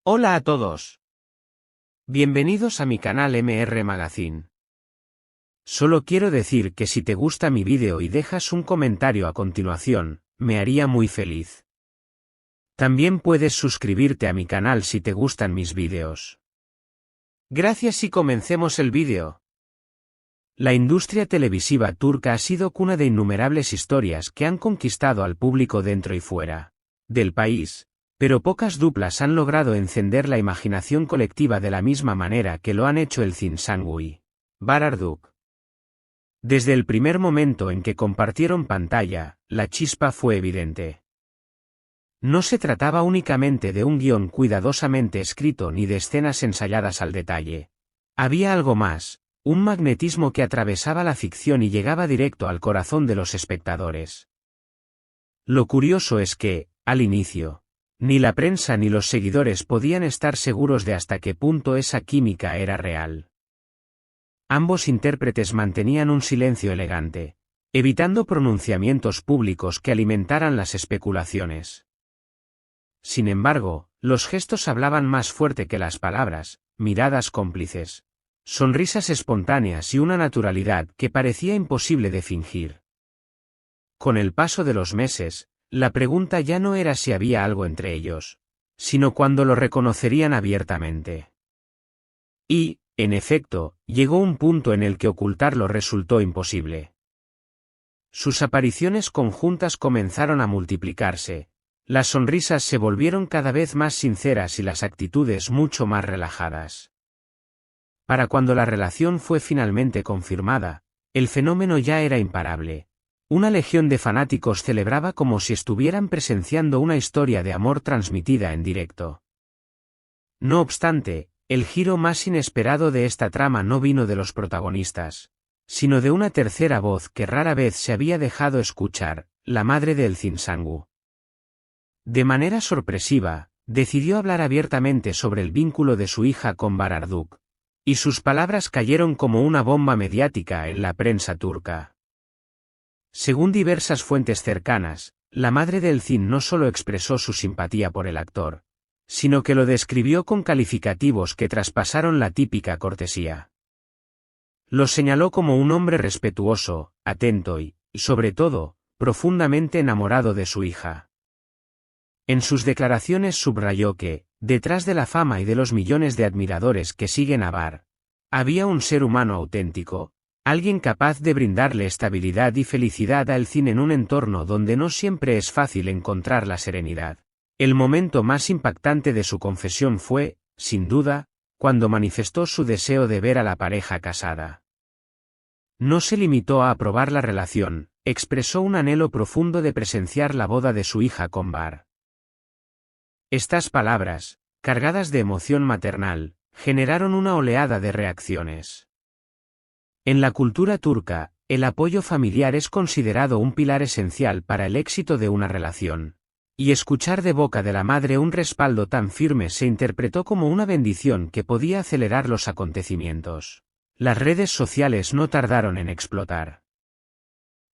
Hola a todos. Bienvenidos a mi canal MR Magazine. Solo quiero decir que si te gusta mi vídeo y dejas un comentario a continuación, me haría muy feliz. También puedes suscribirte a mi canal si te gustan mis vídeos. Gracias y comencemos el vídeo. La industria televisiva turca ha sido cuna de innumerables historias que han conquistado al público dentro y fuera del país. Pero pocas duplas han logrado encender la imaginación colectiva de la misma manera que lo han hecho Elçin Sangu y Bararduk. Desde el primer momento en que compartieron pantalla, la chispa fue evidente. No se trataba únicamente de un guión cuidadosamente escrito ni de escenas ensayadas al detalle. Había algo más, un magnetismo que atravesaba la ficción y llegaba directo al corazón de los espectadores. Lo curioso es que, al inicio, ni la prensa ni los seguidores podían estar seguros de hasta qué punto esa química era real. Ambos intérpretes mantenían un silencio elegante, evitando pronunciamientos públicos que alimentaran las especulaciones. Sin embargo, los gestos hablaban más fuerte que las palabras, miradas cómplices, sonrisas espontáneas y una naturalidad que parecía imposible de fingir. Con el paso de los meses, la pregunta ya no era si había algo entre ellos, sino cuándo lo reconocerían abiertamente. Y, en efecto, llegó un punto en el que ocultarlo resultó imposible. Sus apariciones conjuntas comenzaron a multiplicarse, las sonrisas se volvieron cada vez más sinceras y las actitudes mucho más relajadas. Para cuando la relación fue finalmente confirmada, el fenómeno ya era imparable. Una legión de fanáticos celebraba como si estuvieran presenciando una historia de amor transmitida en directo. No obstante, el giro más inesperado de esta trama no vino de los protagonistas, sino de una tercera voz que rara vez se había dejado escuchar, la madre de Elçin Sangu. De manera sorpresiva, decidió hablar abiertamente sobre el vínculo de su hija con Bararduk, y sus palabras cayeron como una bomba mediática en la prensa turca. Según diversas fuentes cercanas, la madre de Elçin no solo expresó su simpatía por el actor, sino que lo describió con calificativos que traspasaron la típica cortesía. Lo señaló como un hombre respetuoso, atento y, sobre todo, profundamente enamorado de su hija. En sus declaraciones subrayó que, detrás de la fama y de los millones de admiradores que siguen a Bar, había un ser humano auténtico, alguien capaz de brindarle estabilidad y felicidad a Elçin en un entorno donde no siempre es fácil encontrar la serenidad. El momento más impactante de su confesión fue, sin duda, cuando manifestó su deseo de ver a la pareja casada. No se limitó a aprobar la relación, expresó un anhelo profundo de presenciar la boda de su hija con Bar. Estas palabras, cargadas de emoción maternal, generaron una oleada de reacciones. En la cultura turca, el apoyo familiar es considerado un pilar esencial para el éxito de una relación, y escuchar de boca de la madre un respaldo tan firme se interpretó como una bendición que podía acelerar los acontecimientos. Las redes sociales no tardaron en explotar.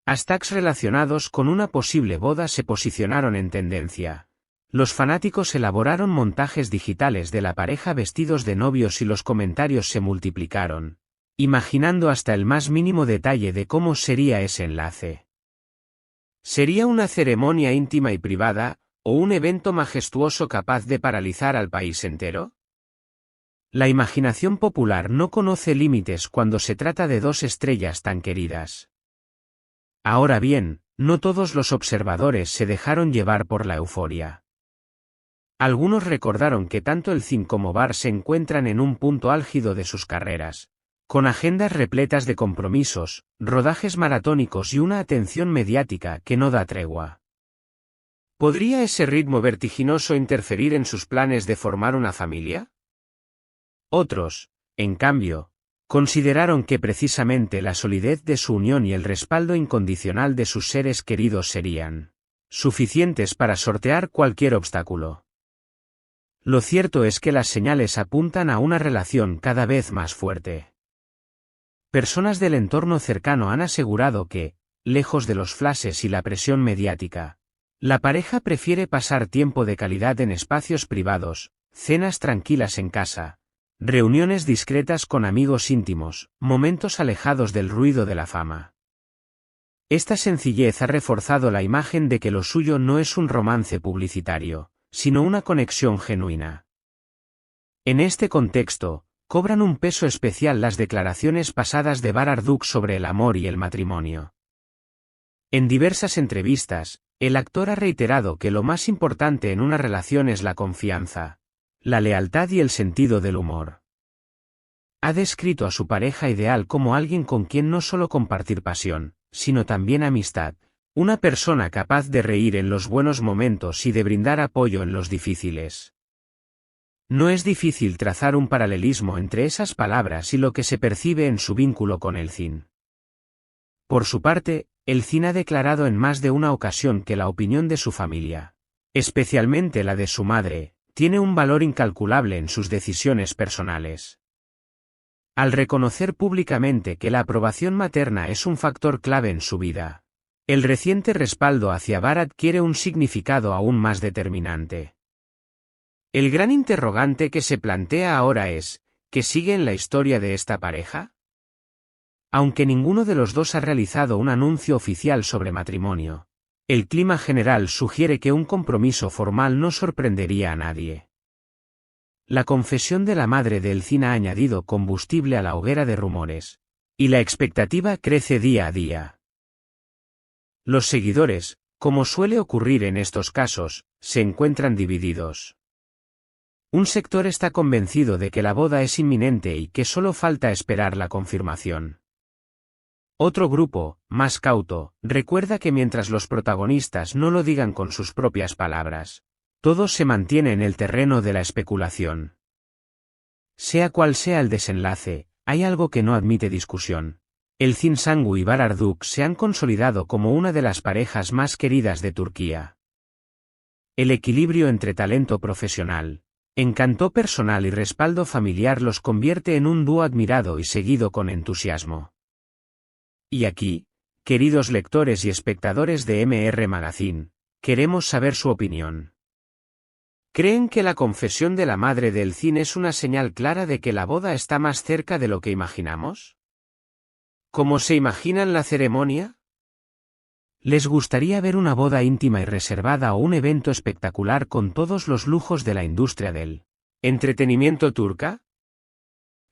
Hashtags relacionados con una posible boda se posicionaron en tendencia. Los fanáticos elaboraron montajes digitales de la pareja vestidos de novios y los comentarios se multiplicaron, imaginando hasta el más mínimo detalle de cómo sería ese enlace. ¿Sería una ceremonia íntima y privada, o un evento majestuoso capaz de paralizar al país entero? La imaginación popular no conoce límites cuando se trata de dos estrellas tan queridas. Ahora bien, no todos los observadores se dejaron llevar por la euforia. Algunos recordaron que tanto Elçin como Bar se encuentran en un punto álgido de sus carreras, con agendas repletas de compromisos, rodajes maratónicos y una atención mediática que no da tregua. ¿Podría ese ritmo vertiginoso interferir en sus planes de formar una familia? Otros, en cambio, consideraron que precisamente la solidez de su unión y el respaldo incondicional de sus seres queridos serían suficientes para sortear cualquier obstáculo. Lo cierto es que las señales apuntan a una relación cada vez más fuerte. Personas del entorno cercano han asegurado que, lejos de los flashes y la presión mediática, la pareja prefiere pasar tiempo de calidad en espacios privados, cenas tranquilas en casa, reuniones discretas con amigos íntimos, momentos alejados del ruido de la fama. Esta sencillez ha reforzado la imagen de que lo suyo no es un romance publicitario, sino una conexión genuina. En este contexto, cobran un peso especial las declaraciones pasadas de Barduk sobre el amor y el matrimonio. En diversas entrevistas, el actor ha reiterado que lo más importante en una relación es la confianza, la lealtad y el sentido del humor. Ha descrito a su pareja ideal como alguien con quien no solo compartir pasión, sino también amistad, una persona capaz de reír en los buenos momentos y de brindar apoyo en los difíciles. No es difícil trazar un paralelismo entre esas palabras y lo que se percibe en su vínculo con Elchin. Por su parte, Elchin ha declarado en más de una ocasión que la opinión de su familia, especialmente la de su madre, tiene un valor incalculable en sus decisiones personales. Al reconocer públicamente que la aprobación materna es un factor clave en su vida, el reciente respaldo hacia Bharat adquiere un significado aún más determinante. El gran interrogante que se plantea ahora es, ¿qué sigue en la historia de esta pareja? Aunque ninguno de los dos ha realizado un anuncio oficial sobre matrimonio, el clima general sugiere que un compromiso formal no sorprendería a nadie. La confesión de la madre de Elchin ha añadido combustible a la hoguera de rumores, y la expectativa crece día a día. Los seguidores, como suele ocurrir en estos casos, se encuentran divididos. Un sector está convencido de que la boda es inminente y que solo falta esperar la confirmación. Otro grupo, más cauto, recuerda que mientras los protagonistas no lo digan con sus propias palabras, todo se mantiene en el terreno de la especulación. Sea cual sea el desenlace, hay algo que no admite discusión. Elchin Sangu y Barduk se han consolidado como una de las parejas más queridas de Turquía. El equilibrio entre talento profesional, encanto personal y respaldo familiar los convierte en un dúo admirado y seguido con entusiasmo. Y aquí, queridos lectores y espectadores de MR Magazine, queremos saber su opinión. ¿Creen que la confesión de la madre de Elchin es una señal clara de que la boda está más cerca de lo que imaginamos? ¿Cómo se imaginan la ceremonia? ¿Les gustaría ver una boda íntima y reservada o un evento espectacular con todos los lujos de la industria del entretenimiento turca?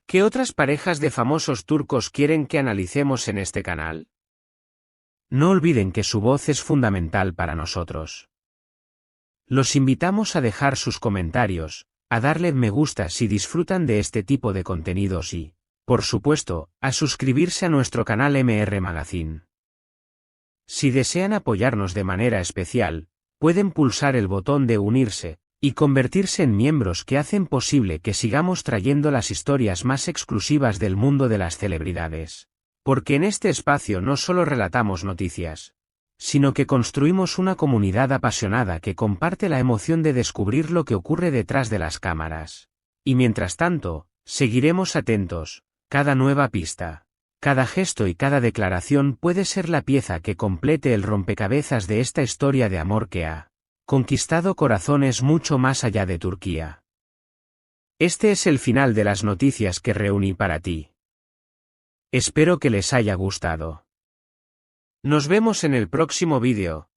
¿Qué otras parejas de famosos turcos quieren que analicemos en este canal? No olviden que su voz es fundamental para nosotros. Los invitamos a dejar sus comentarios, a darle me gusta si disfrutan de este tipo de contenidos y, por supuesto, a suscribirse a nuestro canal MR Magazine. Si desean apoyarnos de manera especial, pueden pulsar el botón de unirse, y convertirse en miembros que hacen posible que sigamos trayendo las historias más exclusivas del mundo de las celebridades. Porque en este espacio no solo relatamos noticias, sino que construimos una comunidad apasionada que comparte la emoción de descubrir lo que ocurre detrás de las cámaras. Y mientras tanto, seguiremos atentos, cada nueva pista, cada gesto y cada declaración puede ser la pieza que complete el rompecabezas de esta historia de amor que ha conquistado corazones mucho más allá de Turquía. Este es el final de las noticias que reuní para ti. Espero que les haya gustado. Nos vemos en el próximo vídeo.